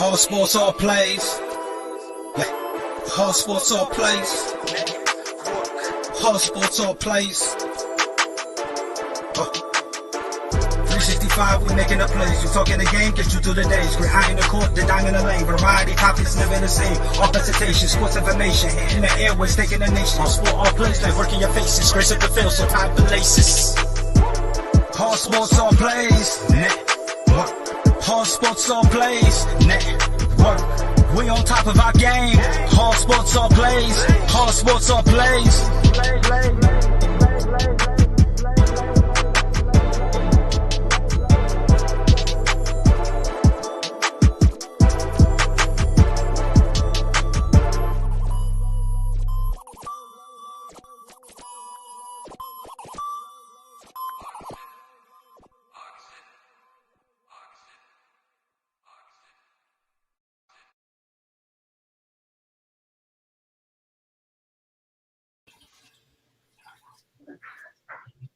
All sports, all plays. Yeah. All sports, all plays. All sports, all plays. 365, we making a plays. You talking the game, get you through the days. We're high in the court, the dime in the lane. Variety, topics never the same. All presentation, sports information. In the airways, taking the nation. All sport, all plays. Like working your faces. Grace up the field, so tie the laces. All sports, all plays. Network. All sports, all plays. Network. We on top of our game. All sports, all plays. All sports, all plays.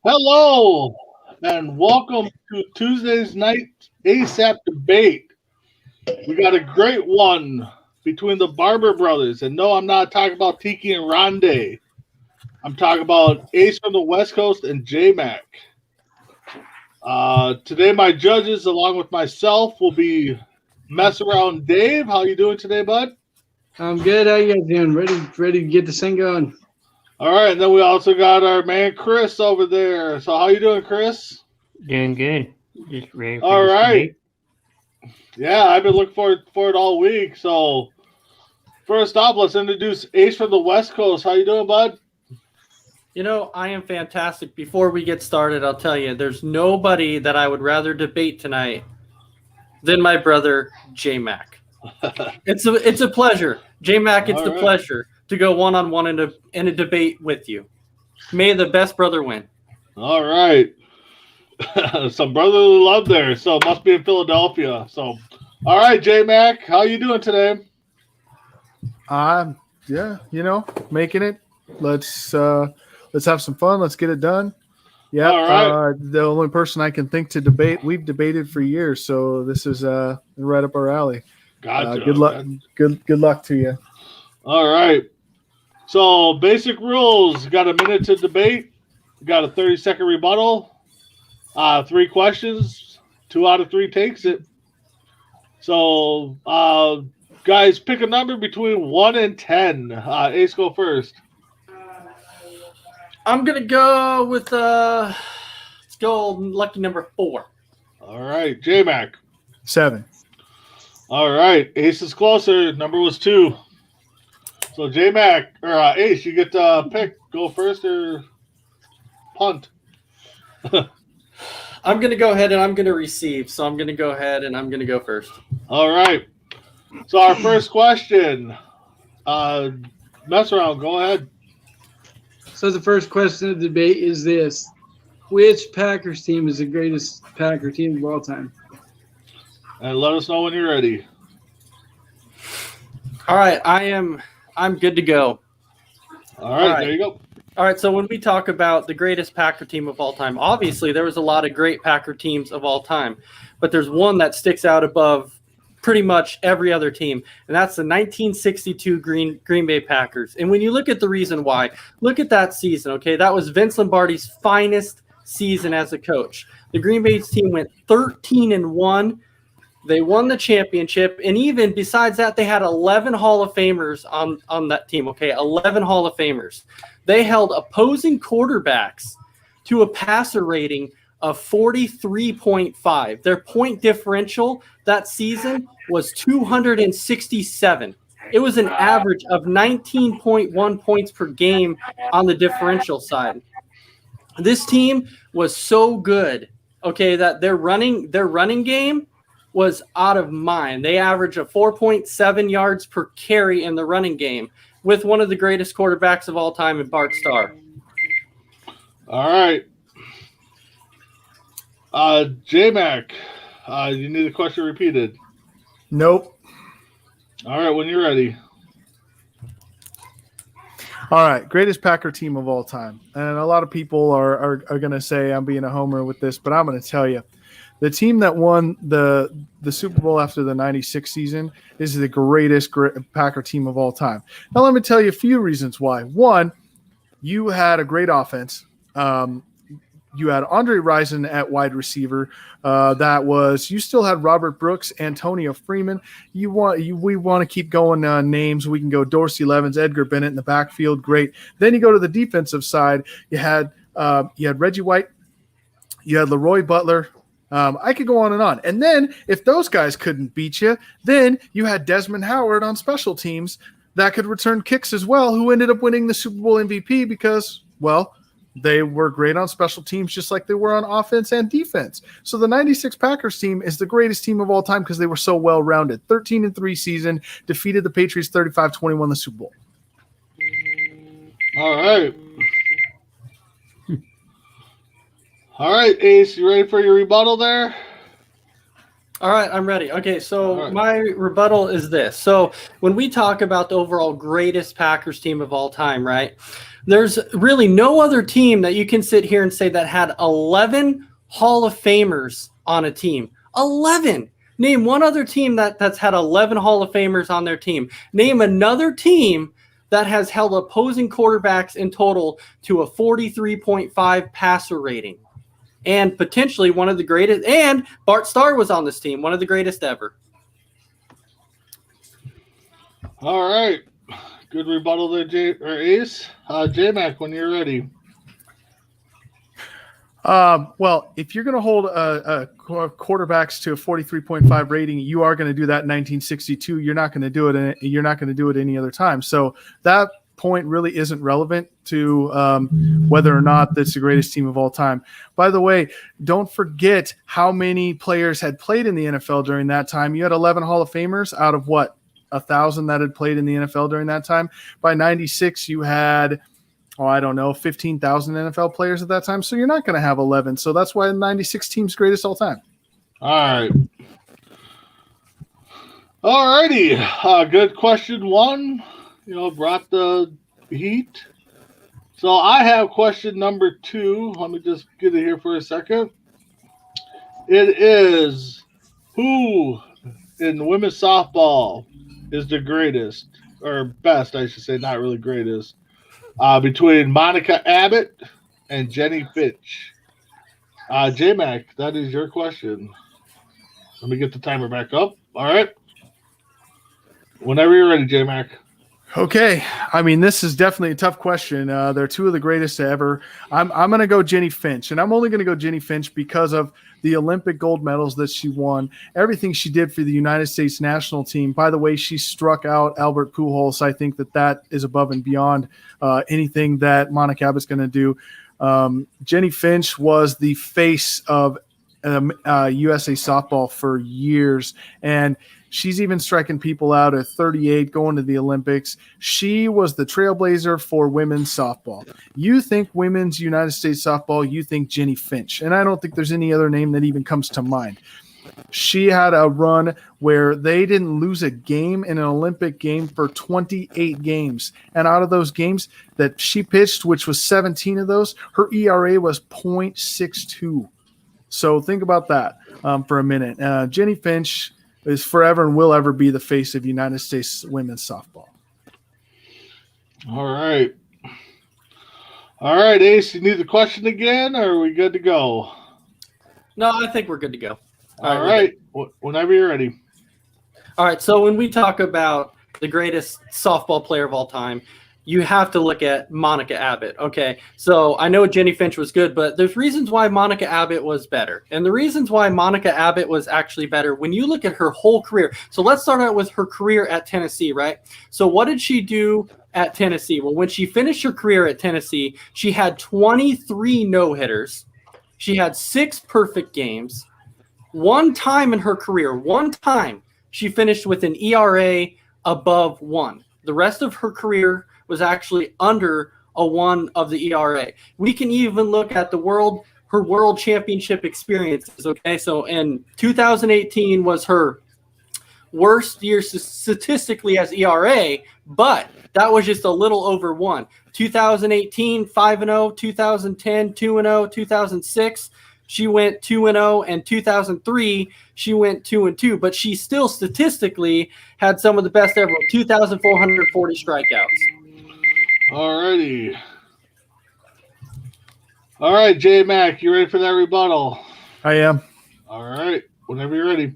Hello, and welcome to Tuesday's night ASAP debate. We got a great one between the Barber brothers. And no, I'm not talking about Tiki and Rondé. I'm talking about Ace from the West Coast and J-Mac. Today, my judges, along with myself, will be Mess Around Dave. How you doing today, bud? I'm good. How you guys doing? Ready to get this thing going. All right, and then we also got our man Chris over there. So how you doing, Chris? Doing good. Just ready for All this right. debate. Yeah, I've been looking for it all week. So first off, let's introduce Ace from the West Coast. How you doing, bud? You know, I am fantastic. Before we get started, I'll tell you, there's nobody that I would rather debate tonight than my brother, J-Mac. It's a pleasure. J-Mac, it's All the right. pleasure to go one-on-one in a debate with you. May the best brother win. All right. Some brotherly love there. So it must be in Philadelphia. So, all right, J-Mac, how you doing today? Yeah, making it. Let's have some fun. Let's get it done. Yeah. All right. The only person I can think to debate, we've debated for years, so this is right up our alley. Gotcha. Good luck. Good luck to you. All right. So basic rules. Got a minute to debate. Got a 30-second rebuttal. 3 questions. 2 out of 3 takes it. So, guys, pick a number between 1 and 10. Ace, go first. I'm going to go with, let's go lucky number 4. All right, J-Mac. 7. All right, Ace is closer. Number was 2. So J-Mac or Ace, you get to pick. Go first or punt. I'm going to go ahead and I'm going to receive. So I'm going to go ahead and I'm going to go first. All right. So our first question. Mess around. Go ahead. So the first question of the debate is this: which Packers team is the greatest Packer team of all time? And let us know when you're ready. All right, I'm good to go. All right, there you go. All right, so when we talk about the greatest Packer team of all time, obviously there was a lot of great Packer teams of all time, but there's one that sticks out above pretty much every other team, and that's the 1962 Green Bay Packers. And when you look at the reason why, look at that season, okay? That was Vince Lombardi's finest season as a coach. The Green Bay team went 13-1. They won the championship, and even besides that, they had 11 Hall of Famers on that team, okay? 11 Hall of Famers. They held opposing quarterbacks to a passer rating of 43.5. Their point differential that season was 267. It was an average of 19.1 points per game on the differential side. This team was so good, okay, that their running game was out of mind. They averaged a 4.7 yards per carry in the running game with one of the greatest quarterbacks of all time in Bart Starr. All right. J-Mac, you need the question repeated. Nope. All right, when you're ready. All right, greatest Packer team of all time. And a lot of people are going to say I'm being a homer with this, but I'm going to tell you. The team that won the Super Bowl after the 96 season is the greatest Packer team of all time. Now, let me tell you a few reasons why. One, you had a great offense. You had Andre Rison at wide receiver. You still had Robert Brooks, Antonio Freeman. We want to keep going names. We can go Dorsey Levens, Edgar Bennett in the backfield. Great. Then you go to the defensive side. You had Reggie White. You had Leroy Butler. I could go on and on. And then if those guys couldn't beat you, then you had Desmond Howard on special teams that could return kicks as well, who ended up winning the Super Bowl MVP because, well, they were great on special teams just like they were on offense and defense. So the 96 Packers team is the greatest team of all time because they were so well-rounded. 13-3 season, defeated the Patriots 35-21 the Super Bowl. All right. All right, Ace, you ready for your rebuttal there? All right, I'm ready. Okay, so right. My rebuttal is this. So when we talk about the overall greatest Packers team of all time, right, there's really no other team that you can sit here and say that had 11 Hall of Famers on a team. 11. Name one other team that's had 11 Hall of Famers on their team. Name another team that has held opposing quarterbacks in total to a 43.5 passer rating. And potentially one of the greatest, and Bart Starr was on this team, one of the greatest ever. All right. Good rebuttal there, Ace. J-Mac, when you're ready. Well, if you're going to hold quarterbacks to a 43.5 rating, you are going to do that in 1962. You're not going to do it. You're not going to do it any other time. So that point really isn't relevant to whether or not that's the greatest team of all time. By the way, don't forget how many players had played in the NFL during that time. You had 11 Hall of Famers out of 1,000 that had played in the NFL during that time. By 96, you had 15,000 NFL players at that time. So you're not going to have 11. So that's why the 96 team's greatest all time. All right. All righty. Good question one. Brought the heat. So I have question number 2. Let me just get it here for a second. It is, who in women's softball is the greatest, or best, I should say, not really greatest, between Monica Abbott and Jenny Finch? J-Mac, that is your question. Let me get the timer back up. All right. Whenever you're ready, J-Mac. Okay. I mean, this is definitely a tough question. They're two of the greatest ever. I'm going to go Jenny Finch, and I'm only going to go Jenny Finch because of the Olympic gold medals that she won, everything she did for the United States national team. By the way, she struck out Albert Pujols. I think that is above and beyond anything that Monica Abbott's going to do. Jenny Finch was the face of USA softball for years, and she's even striking people out at 38, going to the Olympics. She was the trailblazer for women's softball. You think women's United States softball, you think Jenny Finch. And I don't think there's any other name that even comes to mind. She had a run where they didn't lose a game in an Olympic game for 28 games. And out of those games that she pitched, which was 17 of those, her ERA was .62. So think about that for a minute. Jenny Finch is forever and will ever be the face of United States women's softball. All right. All right, Ace, you need the question again, or are we good to go? No, I think we're good to go. All right. Whenever you're ready. All right, so when we talk about the greatest softball player of all time, you have to look at Monica Abbott. Okay, so I know Jenny Finch was good, but there's reasons why Monica Abbott was better. And the reasons why Monica Abbott was actually better, when you look at her whole career. So let's start out with her career at Tennessee, right? So what did she do at Tennessee? Well, when she finished her career at Tennessee, she had 23 no-hitters. She had 6 perfect games. One time in her career, she finished with an ERA above 1. The rest of her career was actually under a 1 of the ERA. We can even look at her world championship experiences. Okay, so in 2018 was her worst year statistically as ERA, but that was just a little over 1. 2018, 5-0, 2010, 2-0, 2006, she went 2-0, and 2003 she went 2-2. But she still statistically had some of the best ever, 2,440 strikeouts. Alrighty. All right, J Mac, you ready for that rebuttal? I am. All right, whenever you're ready.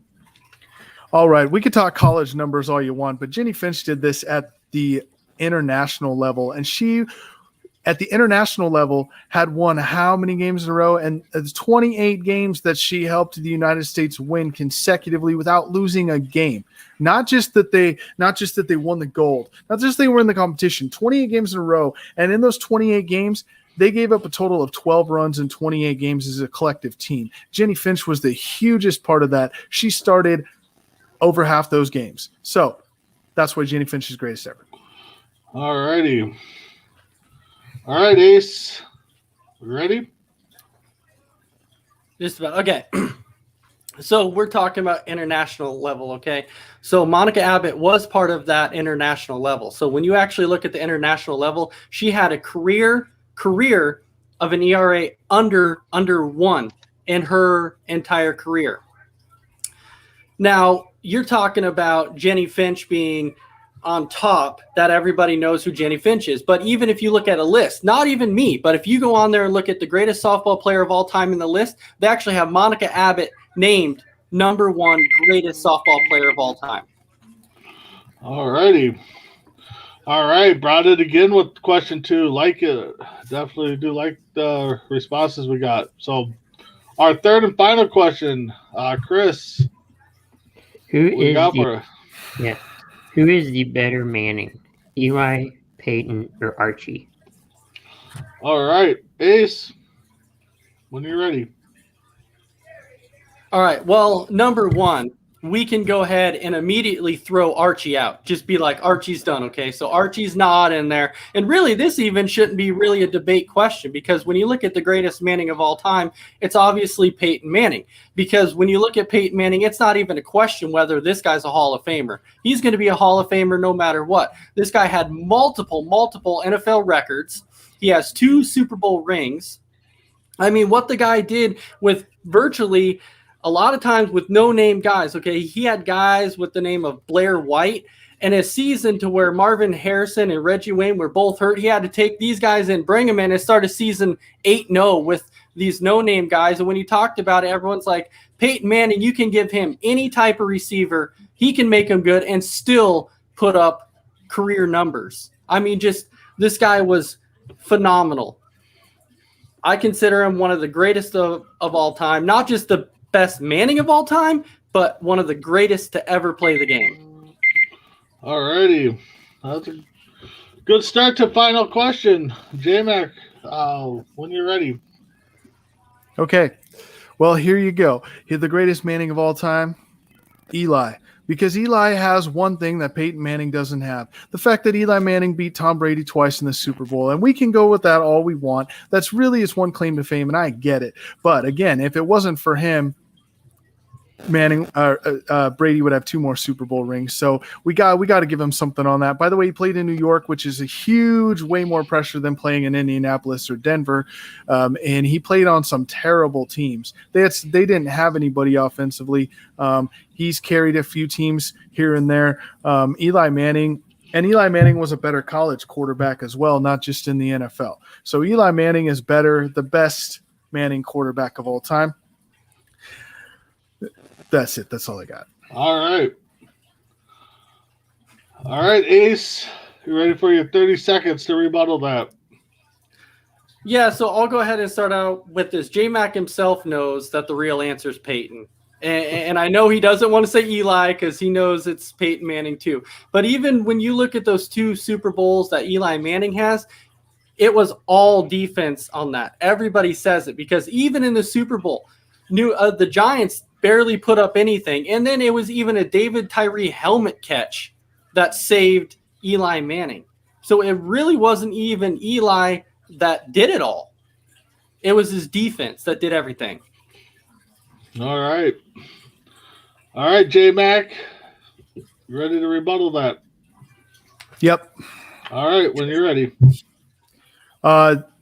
All right, we could talk college numbers all you want, but Jenny Finch did this at the international level, and she, at the international level, had won how many games in a row? And it's 28 games that she helped the United States win consecutively without losing a game. Not just that they won the gold, not just they were in the competition. 28 games in a row, and in those 28 games, they gave up a total of 12 runs in 28 games as a collective team. Jenny Finch was the hugest part of that. She started over half those games. So that's why Jenny Finch is greatest ever. All righty. All right, Ace. You ready? Just about. Okay. So we're talking about international level, okay? So Monica Abbott was part of that international level. So when you actually look at the international level, she had a career of an ERA under 1 in her entire career. Now, you're talking about Jenny Finch being on top, that everybody knows who Jenny Finch is. But even if you look at a list, not even me, but if you go on there and look at the greatest softball player of all time in the list, they actually have Monica Abbott named number 1 greatest softball player of all time. All righty. All right, brought it again with question 2. Like it. Definitely do like the responses we got. So our third and final question, Chris. Who What you is got the for us? yeah? Who is the better Manning, Eli, Peyton, or Archie? All right, Ace. When you're ready. All right. Well, number 1, we can go ahead and immediately throw Archie out. Just be like, Archie's done, okay? So Archie's not in there. And really, this even shouldn't be really a debate question, because when you look at the greatest Manning of all time, it's obviously Peyton Manning. Because when you look at Peyton Manning, it's not even a question whether this guy's a Hall of Famer. He's going to be a Hall of Famer no matter what. This guy had multiple NFL records. He has 2 Super Bowl rings. I mean, what the guy did with virtually – a lot of times with no-name guys, okay, he had guys with the name of Blair White, and a season to where Marvin Harrison and Reggie Wayne were both hurt. He had to take these guys in, bring them in, and start a season 8-0 with these no-name guys. And when he talked about it, everyone's like, Peyton Manning, you can give him any type of receiver. He can make him good and still put up career numbers. I mean, just this guy was phenomenal. I consider him one of the greatest of all time, not just the best Manning of all time, but one of the greatest to ever play the game. All righty. That's a good start to final question. J-Mac, when you're ready. Okay. Well, here you go. Here's the greatest Manning of all time, Eli. Because Eli has one thing that Peyton Manning doesn't have. The fact that Eli Manning beat Tom Brady twice in the Super Bowl. And we can go with that all we want. That's really his one claim to fame, and I get it. But again, if it wasn't for him, Brady would have 2 more Super Bowl rings. So we got to give him something on that. By the way, he played in New York, which is a huge, way more pressure than playing in Indianapolis or Denver. And he played on some terrible teams. They didn't have anybody offensively. He's carried a few teams here and there. Eli Manning was a better college quarterback as well, not just in the NFL. So Eli Manning is the best Manning quarterback of all time. That's it. That's all I got. All right. All right, Ace. You ready for your 30 seconds to rebuttal that? Yeah, so I'll go ahead and start out with this. J-Mac himself knows that the real answer is Peyton. And I know he doesn't want to say Eli because he knows it's Peyton Manning too. But even when you look at those 2 Super Bowls that Eli Manning has, it was all defense on that. Everybody says it because even in the Super Bowl, the Giants barely put up anything. And then it was even a David Tyree helmet catch that saved Eli Manning. So it really wasn't even Eli that did it all. It was his defense that did everything. All right. All right, J-Mac. You ready to rebuttal that? Yep. All right, when you're ready.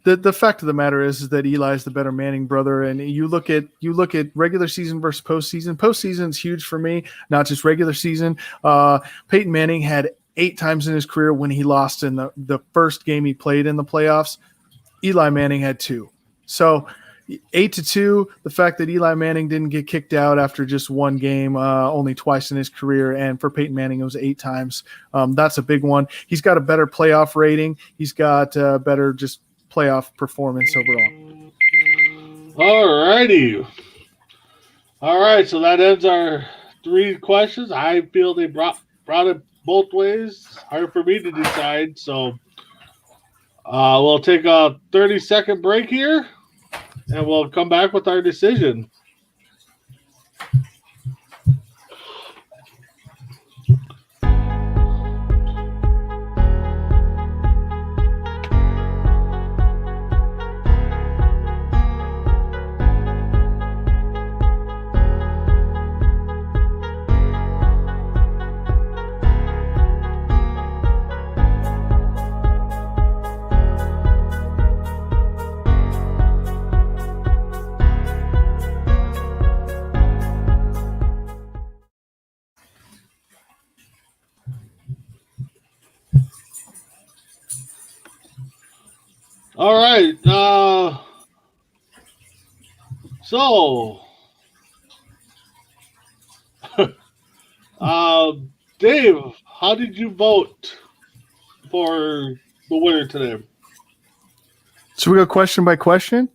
the fact of the matter is that Eli's the better Manning brother, and you look at regular season versus postseason. Postseason's huge for me, not just regular season. Peyton Manning had 8 times in his career when he lost in the first game he played in the playoffs. Eli Manning had 2. So 8-2, the fact that Eli Manning didn't get kicked out after just one game, only twice in his career, and for Peyton Manning it was 8 times. That's a big one. He's got a better playoff rating. He's got better just playoff performance overall. All righty. All right, so that ends our 3 questions. I feel they brought it both ways. Hard for me to decide, so we'll take a 30-second break here, and we'll come back with our decision. All right. So, Dave, how did you vote for the winner today? So we go question by question?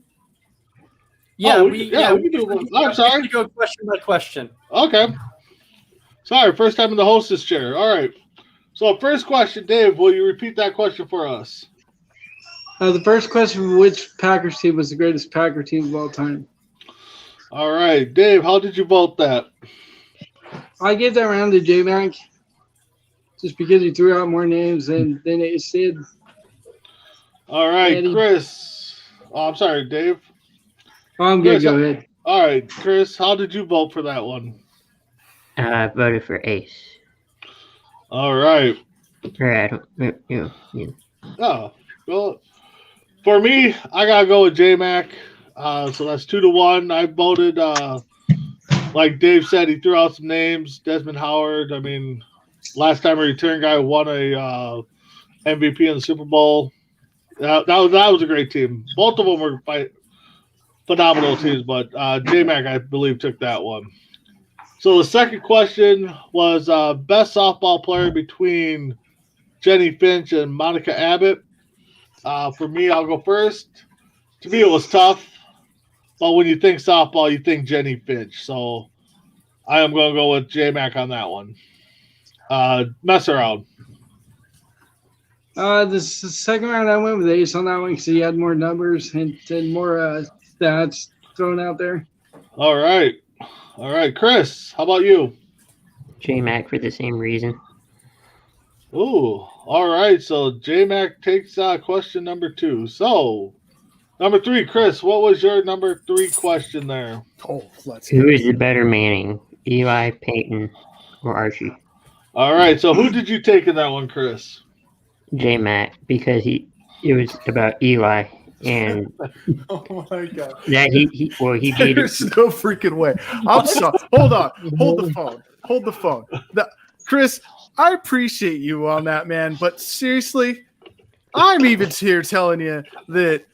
Yeah, we can do one. I'm sorry. We go question by question. Okay. Sorry, first time in the hostess chair. All right. So, first question, Dave, will you repeat that question for us? The first question: which Packers team was the greatest Packer team of all time? All right, Dave, how did you vote that? I gave that round to J-Mac just because he threw out more names than Ace did. All right, Eddie. Chris. Oh, I'm sorry, Dave. Oh, I'm good. Chris, Go ahead. All right, Chris, how did you vote for that one? I voted for Ace. All right. Or I don't. Oh, well, for me, I gotta go with J-Mac. So that's 2-1. I voted, like Dave said, he threw out some names. Desmond Howard. I mean, last time a return guy won a MVP in the Super Bowl. That was a great team. Both of them were phenomenal teams, but J-Mac, I believe, took that one. So the second question was best softball player between Jenny Finch and Monica Abbott. For me, I'll go first. To me, it was tough. But when you think softball, you think Jenny Finch. So I am going to go with J-Mac on that one. Mess around. The second round, I went with Ace on that one because he had more numbers and more stats thrown out there. All right. Chris, how about you? J-Mac for the same reason. Ooh, all right. So J-Mac takes question number 2. So number 3, Chris, what was your number 3 question there? Oh, let's Who is the better Manning? Eli, Peyton, or Archie? All right. So who did you take in that one, Chris? J-Mac, because it was about Eli, and Oh my god. that he beat it. There's no freaking way. I'm sorry. Hold on. Hold the phone. Chris, I appreciate you on that, man. But seriously, I'm even here telling you that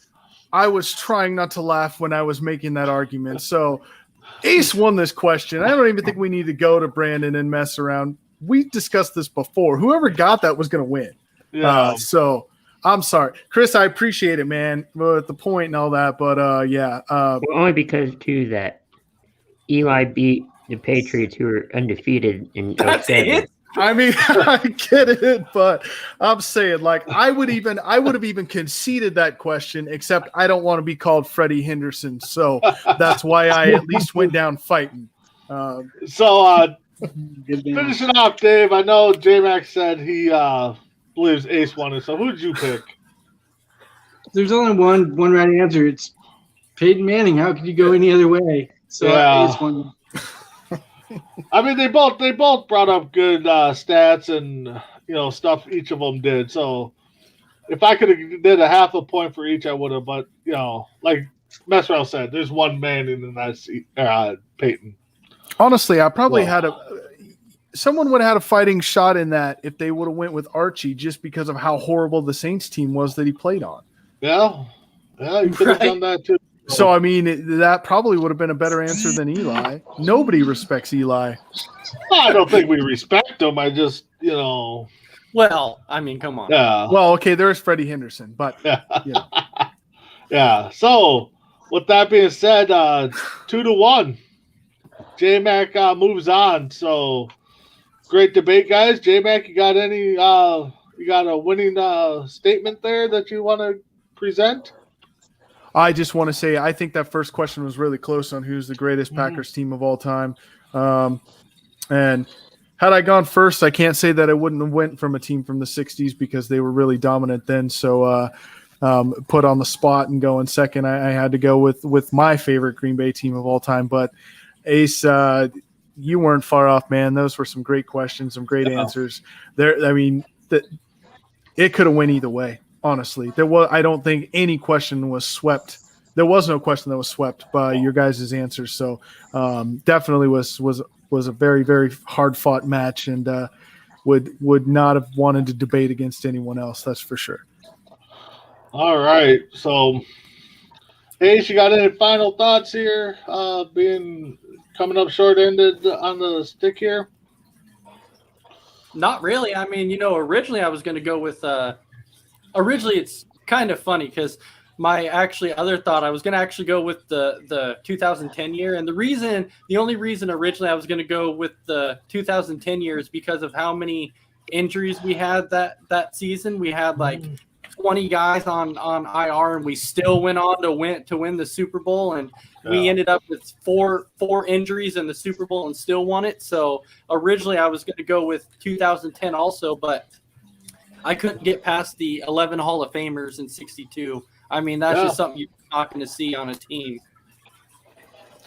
I was trying not to laugh when I was making that argument. So Ace won this question. I don't even think we need to go to Brandon and mess around. We discussed this before. Whoever got that was going to win. Yeah. So I'm sorry. Chris, I appreciate it, man, with the point and all that. But, yeah. Well, only because, too, that Eli beat the Patriots, who were undefeated in 07. I mean, I get it, but I'm saying, like, I would have even conceded that question, except I don't want to be called Freddie Henderson, so that's why I at least went down fighting. So finishing off, Dave, I know J-Mac said he believes Ace won it, so who did you pick? There's only one right answer. It's Peyton Manning. How could you go any other way? So Yeah. Ace won. I mean, they both brought up good stats and stuff each of them did. So if I could have did a half a point for each, I would have. But like Mesrel said, there's one man in that seat, Peyton. Honestly, I probably someone would have had a fighting shot in that if they would have went with Archie, just because of how horrible the Saints team was that he played on. Yeah, you could have done that too. So I mean, that probably would have been a better answer than Eli. Nobody respects Eli. I don't think we respect him. I just, Well, I mean, come on. Yeah. Well, okay, there's Freddie Henderson, but Yeah. So with that being said, 2-1, J-Mac moves on. So great debate, guys. J-Mac, you got a winning statement there that you want to present? I just want to say I think that first question was really close on who's the greatest Packers team of all time. And had I gone first, I can't say that I wouldn't have went from a team from the 60s because they were really dominant then. So put on the spot and going second, I had to go with my favorite Green Bay team of all time. But Ace, you weren't far off, man. Those were some great questions, some great answers. There, I mean, it could have went either way. Honestly, I don't think any question was swept. There was no question that was swept by your guys' answers. So definitely was a very, very hard fought match, and would not have wanted to debate against anyone else. That's for sure. All right. So, Ace, you got any final thoughts here? Coming up short-ended on the stick here. Not really. I mean, originally I was going to go with. Originally, it's kind of funny because my other thought I was going to actually go with the 2010 year, and the only reason originally I was going to go with the 2010 year is because of how many injuries we had that season. We had like 20 guys on IR, and we still went on to win the Super Bowl, and we ended up with four injuries in the Super Bowl and still won it. So originally I was going to go with 2010 also, but I couldn't get past the 11 Hall of Famers in 62. I mean, that's just something you're not going to see on a team.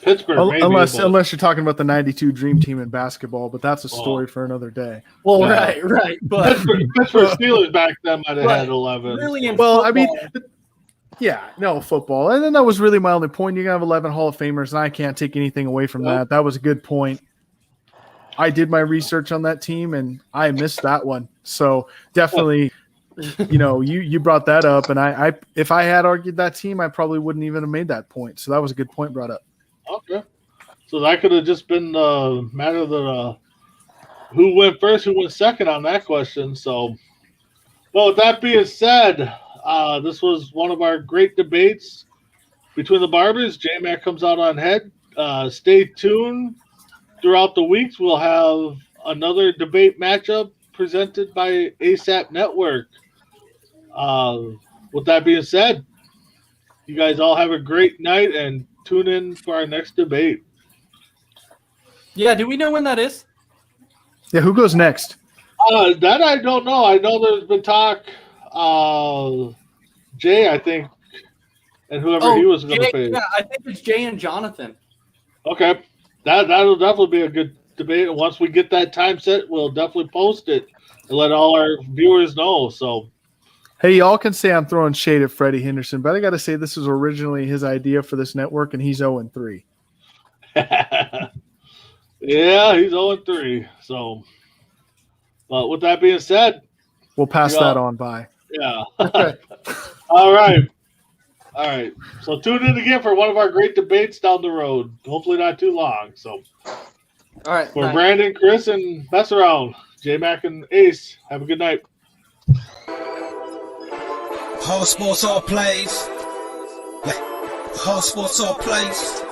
Pittsburgh, unless you're talking about the 92 Dream Team in basketball, but that's a story for another day. Well, right. But Pittsburgh Steelers back then might have had 11. Really football. I mean, football. And then that was really my only point. You're going to have 11 Hall of Famers, and I can't take anything away from that. That was a good point. I did my research on that team, and I missed that one. So definitely, you brought that up, and I if I had argued that team, I probably wouldn't even have made that point. So that was a good point brought up. Okay. So that could have just been the matter of who went first, who went second on that question. So, well, with that being said, this was one of our great debates between the Barbers. J-Mac comes out on head. Stay tuned. Throughout the weeks, we'll have another debate matchup presented by ASAP Network. With that being said, you guys all have a great night and tune in for our next debate. Yeah, do we know when that is? Yeah, who goes next? That I don't know. I know there's been talk. Jay, I think, and whoever he was going to face. Yeah, I think it's Jay and Jonathan. Okay. That'll definitely be a good debate. And once we get that time set, we'll definitely post it and let all our viewers know. So, hey, y'all can say I'm throwing shade at Freddie Henderson, but I got to say this was originally his idea for this network, and he's 0-3. Yeah, he's 0-3. So, but with that being said, we'll pass that on by. Yeah. All right. So tune in again for one of our great debates down the road. Hopefully not too long. So, all right. For Brandon, Chris, and mess around, J-Mac and Ace, have a good night. Whole sports all plays. Yeah. Whole sports all plays.